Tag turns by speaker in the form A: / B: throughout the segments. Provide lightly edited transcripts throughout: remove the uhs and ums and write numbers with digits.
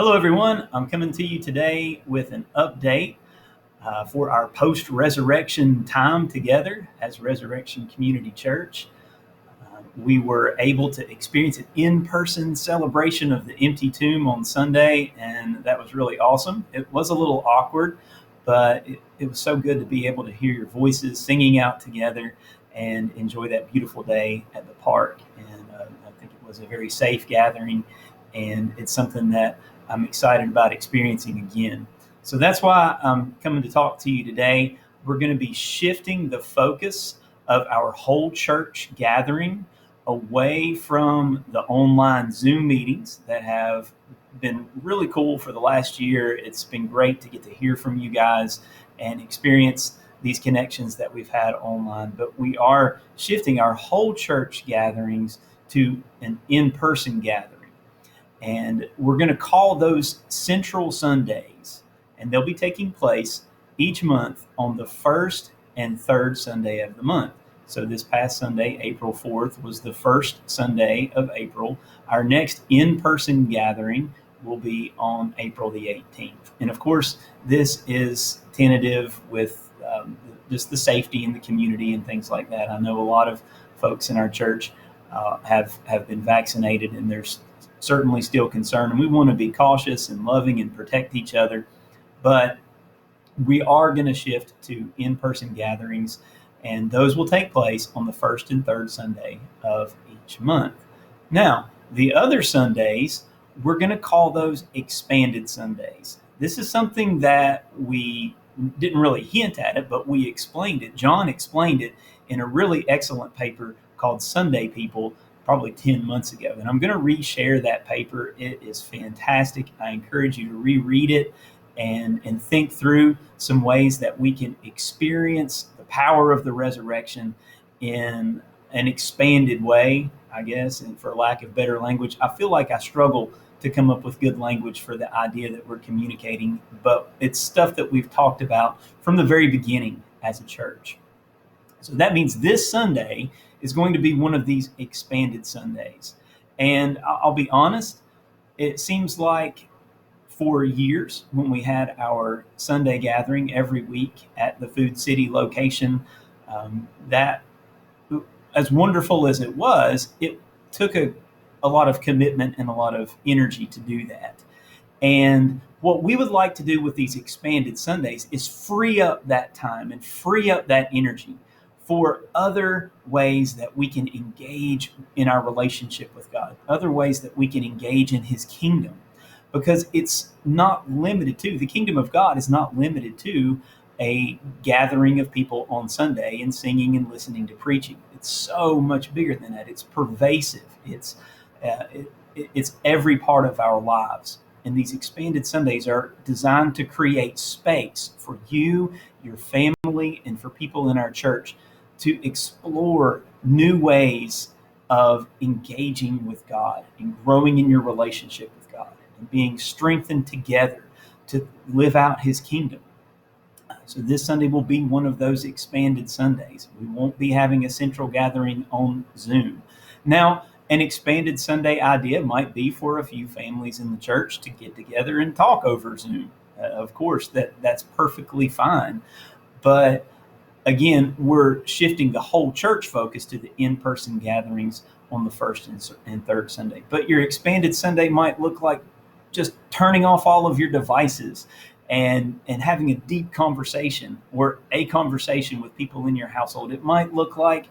A: Hello, everyone. I'm coming to you today with an update for our post-resurrection time together as Resurrection Community Church. We were able to experience an in-person celebration of the empty tomb on Sunday, and that was really awesome. It was a little awkward, but it was so good to be able to hear your voices singing out together and enjoy that beautiful day at the park. And I think it was a very safe gathering, and it's something that I'm excited about experiencing again. So that's why I'm coming to talk to you today. We're going to be shifting the focus of our whole church gathering away from the online Zoom meetings that have been really cool for the last year. It's been great to get to hear from you guys and experience these connections that we've had online. But we are shifting our whole church gatherings to an in-person gathering. And we're going to call those Central Sundays. And they'll be taking place each month on the first and third Sunday of the month. So this past Sunday, April 4th, was the first Sunday of April. Our next in-person gathering will be on April the 18th. And of course, this is tentative with just the safety in the community and things like that. I know a lot of folks in our church have been vaccinated, and there's certainly still concerned, and we want to be cautious and loving and protect each other. But we are going to shift to in-person gatherings, and those will take place on the first and third Sunday of each month. Now, the other Sundays, we're going to call those expanded Sundays. This is something that we didn't really hint at it, but we explained it. John explained it in a really excellent paper called Sunday People, probably 10 months ago. And I'm going to reshare that paper. It is fantastic. I encourage you to reread it and think through some ways that we can experience the power of the resurrection in an expanded way, I guess, and for lack of better language. I feel like I struggle to come up with good language for the idea that we're communicating, but it's stuff that we've talked about from the very beginning as a church. So that means this Sunday is going to be one of these expanded Sundays. And I'll be honest, it seems like for years when we had our Sunday gathering every week at the Food City location, that as wonderful as it took a lot of commitment and a lot of energy to do that. And what we would like to do with these expanded Sundays is free up that time and free up that energy for other ways that we can engage in our relationship with God, other ways that we can engage in His kingdom. Because it's not limited to, the kingdom of God is not limited to a gathering of people on Sunday and singing and listening to preaching. It's so much bigger than that. It's pervasive. It's every part of our lives. And these expanded Sundays are designed to create space for you, your family, and for people in our church to explore new ways of engaging with God and growing in your relationship with God and being strengthened together to live out His kingdom. So this Sunday will be one of those expanded Sundays. We won't be having a central gathering on Zoom. Now, an expanded Sunday idea might be for a few families in the church to get together and talk over Zoom. Of course, that's perfectly fine. But again, we're shifting the whole church focus to the in-person gatherings on the first and third Sunday. But your expanded Sunday might look like just turning off all of your devices and having a deep conversation or a conversation with people in your household. It might look like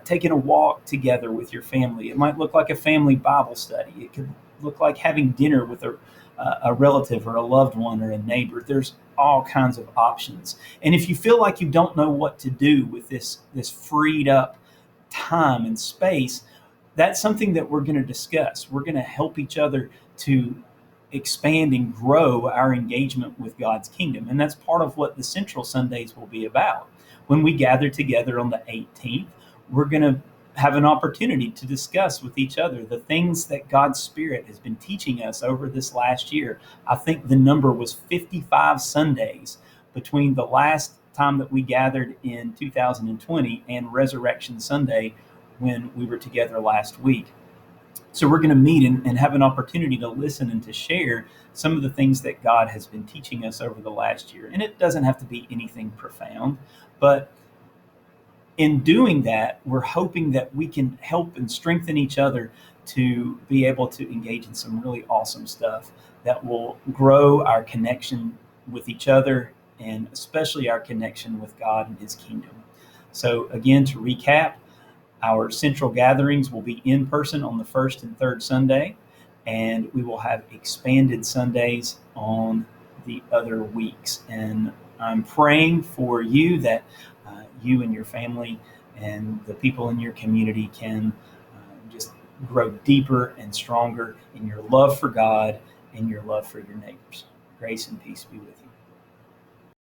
A: taking a walk together with your family. It might look like a family Bible study. It could look like having dinner with a relative or a loved one or a neighbor. There's all kinds of options. And if you feel like you don't know what to do with this freed up time and space, that's something that we're going to discuss. We're going to help each other to expand and grow our engagement with God's kingdom. And that's part of what the Central Sundays will be about. When we gather together on the 18th, we're going to have an opportunity to discuss with each other the things that God's Spirit has been teaching us over this last year. I think the number was 55 Sundays between the last time that we gathered in 2020 and Resurrection Sunday when we were together last week. So we're going to meet and have an opportunity to listen and to share some of the things that God has been teaching us over the last year. And it doesn't have to be anything profound, but in doing that, we're hoping that we can help and strengthen each other to be able to engage in some really awesome stuff that will grow our connection with each other and especially our connection with God and His kingdom. So, again, to recap, our central gatherings will be in person on the first and third Sunday, and we will have expanded Sundays on the other weeks. And I'm praying for you that you and your family and the people in your community can just grow deeper and stronger in your love for God and your love for your neighbors. Grace and peace be with you.